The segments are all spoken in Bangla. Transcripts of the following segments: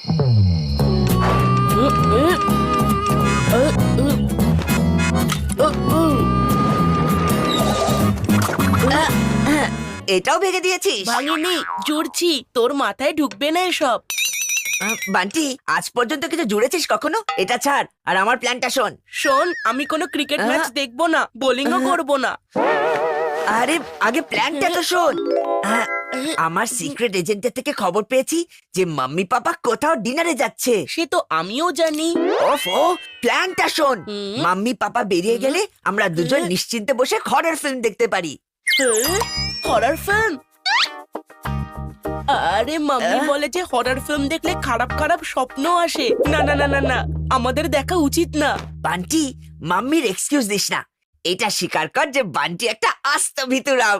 এটাও ভেঙে দিয়েছিস? ভাঙিনি, জুড়ছি। তোর মাথায় ঢুকবে না এসব। বান্টি, আজ পর্যন্ত কিছু জুড়েছিস কখনো? এটা ছাড় আর আমার প্ল্যানটা শোন। শোন, আমি কোনো ক্রিকেট ম্যাচ দেখবো না, বোলিংও করবো না। আরে আগে প্ল্যানটা তো শোন। আমার সিক্রেট এজেন্টের থেকে খবর পেয়েছি যে মাম্মি পাপা কোথাও ডিনারে যাচ্ছে। সে তো আমিও জানি। ওফো, প্ল্যানটা শোন। মাম্মি পাপা বেরিয়ে গেলে আমরা দুজন নিশ্চিন্তে বসে হরর ফিল্ম দেখতে পারি। Horror film? আরে মাম্মি বলে যে হরর ফিল্ম দেখলে খারাপ খারাপ স্বপ্ন আসে। না না না না না, আমাদের দেখা উচিত না। বান্টি, মাম্মির এক্সকিউজ দিস না। এটা স্বীকার কর যে বান্টি একটা আস্ত ভিতুরাম।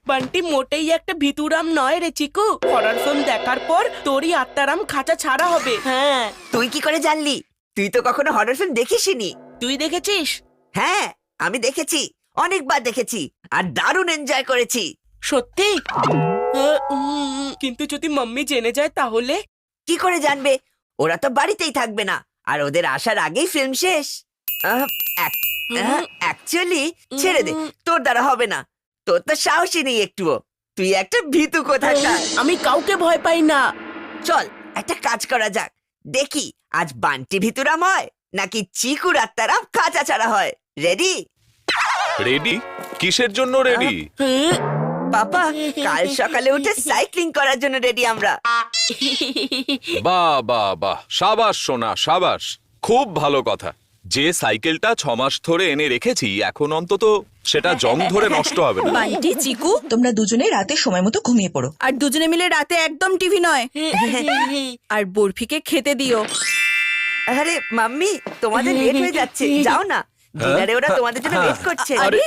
বান্টি মোটেই একটা ভিতুরাম নয় রে চিকু। হরর ফিল্ম দেখার পর তোরই আত্মারাম খাঁচা ছাড়া হবে। হ্যাঁ। তুই কি করে জানলি? তুই তো কখনো হরর ফিল্ম দেখিসনি। তুই দেখেছিস? হ্যাঁ, আমি দেখেছি, অনেকবার দেখেছি আর দারুণ এনজয় করেছি। সত্যি? কিন্তু যদি মাম্মি জেনে যায় তাহলে? কি করে জানবে? ওরা তো বাড়িতেই থাকবে না, আর ওদের আসার আগেই ফিল্ম শেষ। অ্যাকচুয়ালি ছেড়ে দে, তোর দ্বারা হবে না। তোর তো সাহসী নেই একটুও। তুই একটা ভীতু কোথাকার। আমি কাউকে ভয় পাই না। চল একটা কাজ করা যাক, দেখি আজ বান্টি ভিতুরাম হয় নাকি চিকুর আত্মারাম কাঁচা ছাড়া হয়। রেডি? রেডি? কিসের জন্য রেডি? পাপা, কাল সকালে উঠে সাইক্লিং করার জন্য রেডি আমরা। বাহ বাহ বাহ, সাবাস সোনা, সাবাস। খুব ভালো কথা। যে সাইকেলটা 6 মাস ধরে এনে রেখেছি, এখন অন্তত সেটা জং ধরে নষ্ট হবে না। বান্টি, চিকু, তোমরা দুজনে রাতে সময় মতো ঘুমিয়ে পড়ো। আর দুজনে মিলে রাতে একদম টিভি নয়। আর বরফিকে খেতে দিও। আরে মাম্মি, তোমাদের লেট হয়ে যাচ্ছে, যাও না। ডিনারে ওরা তোমাদের জন্য ওয়েট করছে। আরে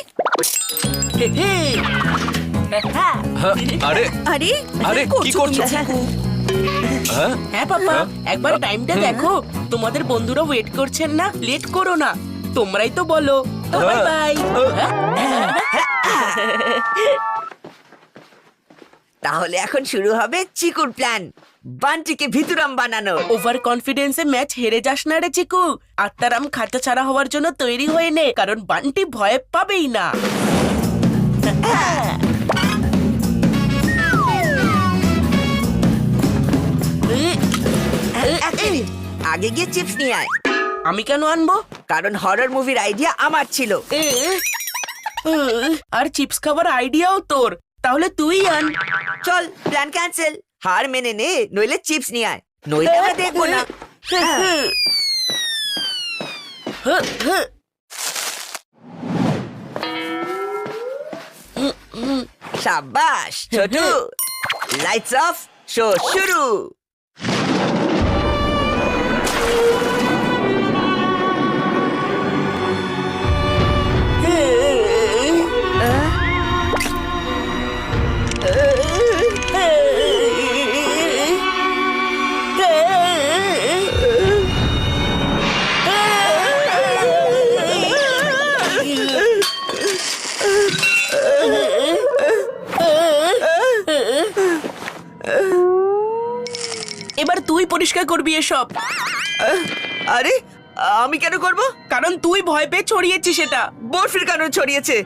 আরে আরে আরে, কি করছো? চিকু? হ্যাঁ পাপা, একবার টাইমটা দেখো। তোমাদের বন্ধুরা ওয়েট করছেন না, লেট করো না। তোমরাই তো বলো। Bye bye. তাহলে এখন শুরু হবে চিকুর প্ল্যান, বান্টিকে ভিতুরাম বানানো। ওভার কনফিডেন্সে ম্যাচ হেরে যাস না রে চিকু। আত্মারাম খাঁচা ছাড়া হওয়ার জন্য তৈরি হয়ে নে, কারণ বান্টি ভয় পাবেই না। এক মিনিট, আগে গিয়ে চিপস নিয়ে আয়। আমি কেন আনবো? কারণ হরর মুভির আইডিয়া আমার ছিল। আর চিপস খাবার আইডিয়াও তোর, তাহলে তুই আন। চল, প্ল্যান ক্যান্সেল। হার মেনে নে, নইলে চিপস নিয়ে আয়, নইলে আমরা দেখবো না। শাবাশ ছোটু, লাইটস অফ, শো শুরু। এবার তুই পরিষ্কার করবি এসব। আরে আমি কেন করব? কারণ তুই ভয় পেয়ে ছড়িয়েছিস সেটা। বরফির কারণে ছড়িয়েছে,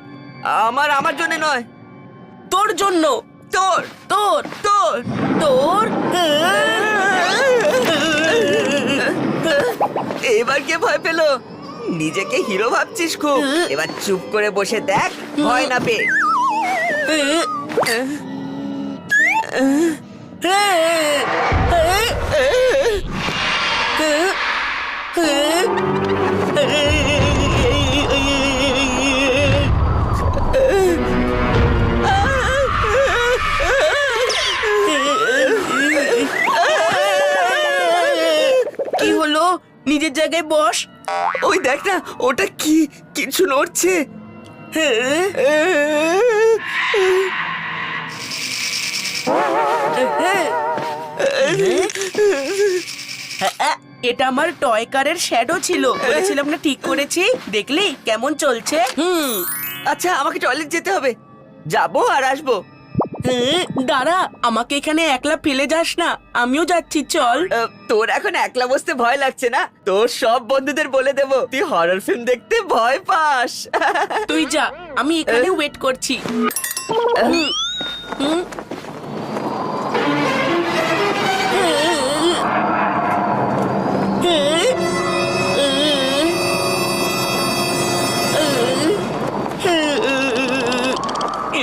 আমার জন্য নয়। তোর জন্য। তোর তোর তোর তোর এবার কে ভয় পেলো? নিজেকে হিরো ভাবছিস খুব। এবার চুপ করে বসে দেখ, ভয় না পেয়ে। কি হলো? নিজের জায়গায় বস। ওই দেখ না, ওটা কি কিছু নড়ছে। এটা আমার টয় কারের শ্যাডো ছিল, বলেছিলাম না ঠিক করেছি। দেখলি কেমন চলছে? আচ্ছা, আমাকে টয়লেট যেতে হবে, যাবো আর আসবো। দাঁড়া, আমাকে এখানে একলা ফেলে যাস না, আমিও যাচ্ছি, চল। তোর এখন একলা বসতে ভয় লাগছে না? তোর সব বন্ধুদের বলে দেব তুই হরর ফিল্ম দেখতে ভয় পাস। তুই যা, আমি এখানে ওয়েট করছি। হুম, হুম।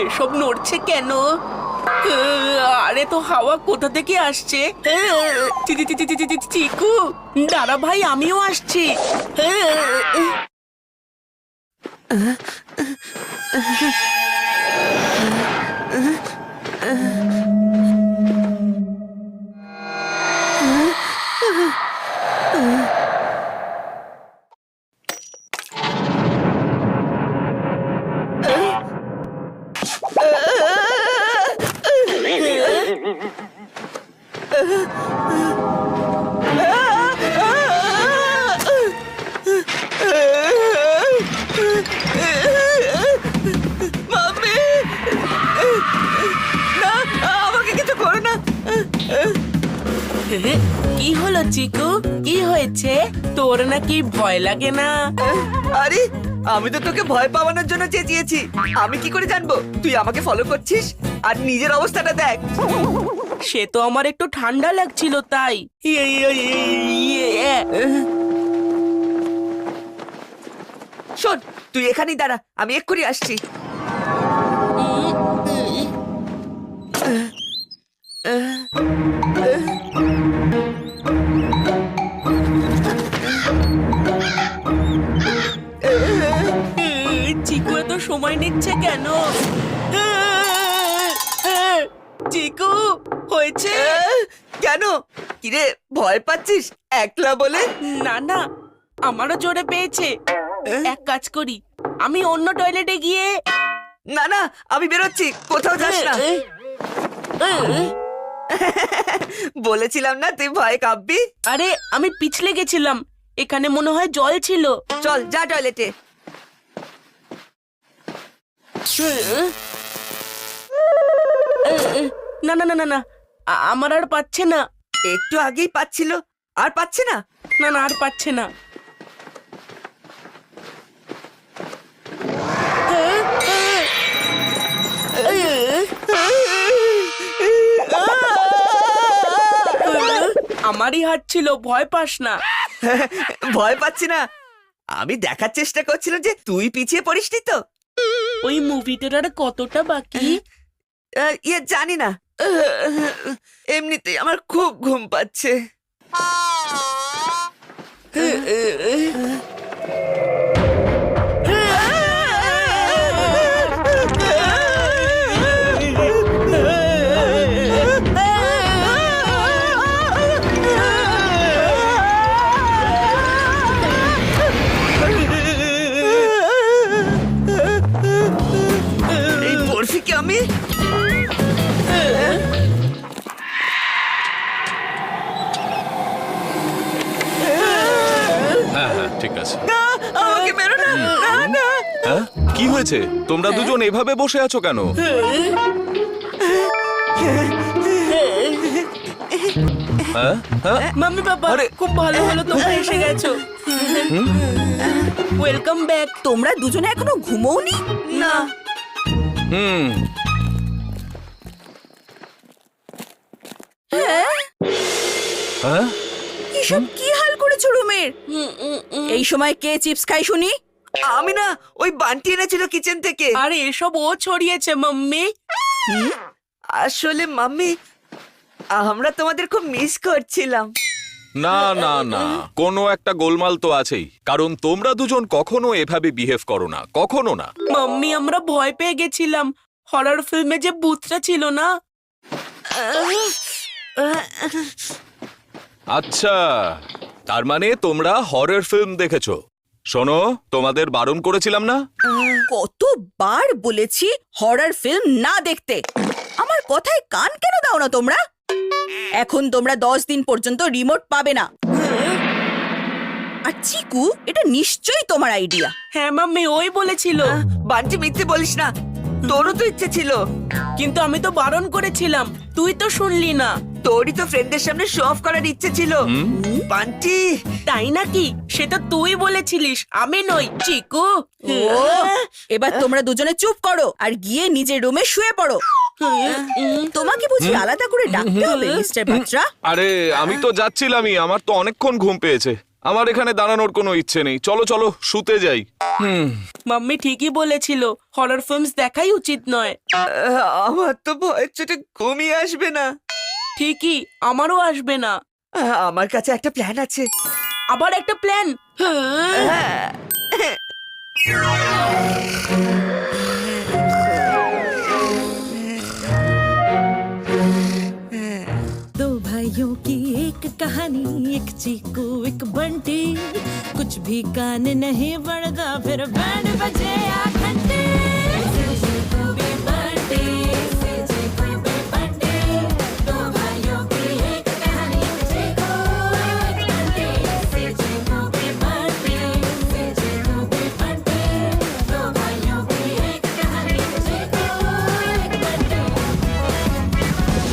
এসব নড়ছে কেন? আরে তো হাওয়া কোথা থেকে আসছে? চিকু, দাঁড়া ভাই, আমিও আসছি। মাম্মি, না, আমাকে কিছু করো না। কি হলো চিকু, কি হয়েছে? তোর নাকি ভয় লাগে না? আরে আমি তো তোকে ভয় পাওয়ানোর জন্য চেঁচিয়েছি। আমি কি করে জানবো তুই আমাকে ফলো করছিস? আর নিজের অবস্থাটা দেখ। সে তো আমার একটু ঠান্ডা লাগছিল তাই। শোন, তুই এখানেই দাঁড়া, আমি এক্ষুনি আসছি। চিকু এত সময় নিচ্ছে কেন? চিকু, হয়েছে? কেন? কিরে, ভয় পাচ্ছিস একলা বলে? না না, আমারও জোরে পেয়েছে। এক কাজ করি, আমি অন্য টয়লেটে গিয়ে। না না, আমি বেরোচ্ছি, কোথাও যাস না। বলেছিলাম না তুই ভয় কাঁপবি। আরে আমি পিছলে গেছিলাম, এখানে মনে হয় জল ছিল। চল যা টয়লেটে। না না না না না, আমার আর পাচ্ছে না। একটু আগেই পাচ্ছিল, আর পাচ্ছে না? না না, আর পাচ্ছে না। আমারই হাত ছিল, ভয় পাস না। ভয় পাচ্ছি না, আমি দেখার চেষ্টা করছিলাম যে তুই পিছিয়ে পড়িসনি তো। ওই মুভিটার আর কতটা বাকি? ইয়ে জানি না, এমনিতেই আমার খুব ঘুম পাচ্ছে। এই বরফিকে আমি হ্যাঁ হ্যাঁ ঠিক আছে। না, আমাকে মেরো না, না না। হ্যাঁ, কি হয়েছে? তোমরা দুজন এভাবে বসে আছো কেন? হ্যাঁ হ্যাঁ, মাম্মি বাবা, আরে। খুব ভালো হলো তোমরা এসে গেছো। Welcome back. তোমরা দুজনে এখনো ঘুমোওনি? না, হুম, হ্যাঁ, এসব কি হাল করেছো রুমের? এই সময় কে চিপস খাই শুনি? আমি না, ওই বান্টি এনেছিল কিচেন থেকে। আরে এসব ও ছড়িয়েছে মাম্মি। আসলে মাম্মি, আমরা তোমাদের খুব মিস করছিলাম। না না না, কোনো একটা গোলমাল তো আছেই, কারণ তোমরা দুজন কখনো এভাবে বিহেভ করো না, কখনো না। মাম্মি, আমরা ভয় পেয়ে গেছিলাম। হরর ফিল্মে যে ভূতটা ছিল না। আচ্ছা, তার মানে তোমরা হরর ফিল্ম দেখেছো। শোনো, তোমাদের বারণ করেছিলাম না? কতবার বলেছি হরর ফিল্ম না দেখতে। আমার কথায় কান কেন দাও না তোমরা? এখন তোমরা 10 দিন পর্যন্ত রিমোট পাবে না। আর চিকু, এটা নিশ্চয়ই তোমার আইডিয়া। হ্যাঁ মাম্মি, ওই বলেছিল। বান্টি, মিথ্যে বলিস না। তোরও তো ইচ্ছে ছিল। কিন্তু আমি তো বারণ করেছিলাম, তুই তো শুনলি না। তোরই তো ফ্রেন্ডদের সামনে শো অফ করার ইচ্ছে ছিল। বান্টি, তাই নাকি? সেটা তুই বলেছিলিস, আমি নই, চিকু। ও এবার তোমরা দুজনে চুপ করো আর গিয়ে নিজের রুমে শুয়ে পড়ো। তোমাকে বুঝি আলাদা করে ডাকতে হবে মিস্টার বাত্রা? আরে আমি তো যাচ্ছিলামই, আমার তো অনেকক্ষণ ঘুম পেয়েছে। আমার এখানে দাঁড়ানোর কোনো ইচ্ছে নেই। চলো চলো শুতে যাই। মাম্মি ঠিকই বলেছিল, হরর ফিল্মস দেখাই উচিত নয়। আমার তো ভয়ের চোটে ঘুমিয়ে আসবে না। ঠিকই, আমারও আসবে না। আমার কাছে একটা প্ল্যান আছে। আবার একটা প্ল্যান? दो भाइयों की एक कहानी, एक चीकू एक बंटी, कुछ भी कान नहीं पड़ता फिर बैंड बजे या घंटी।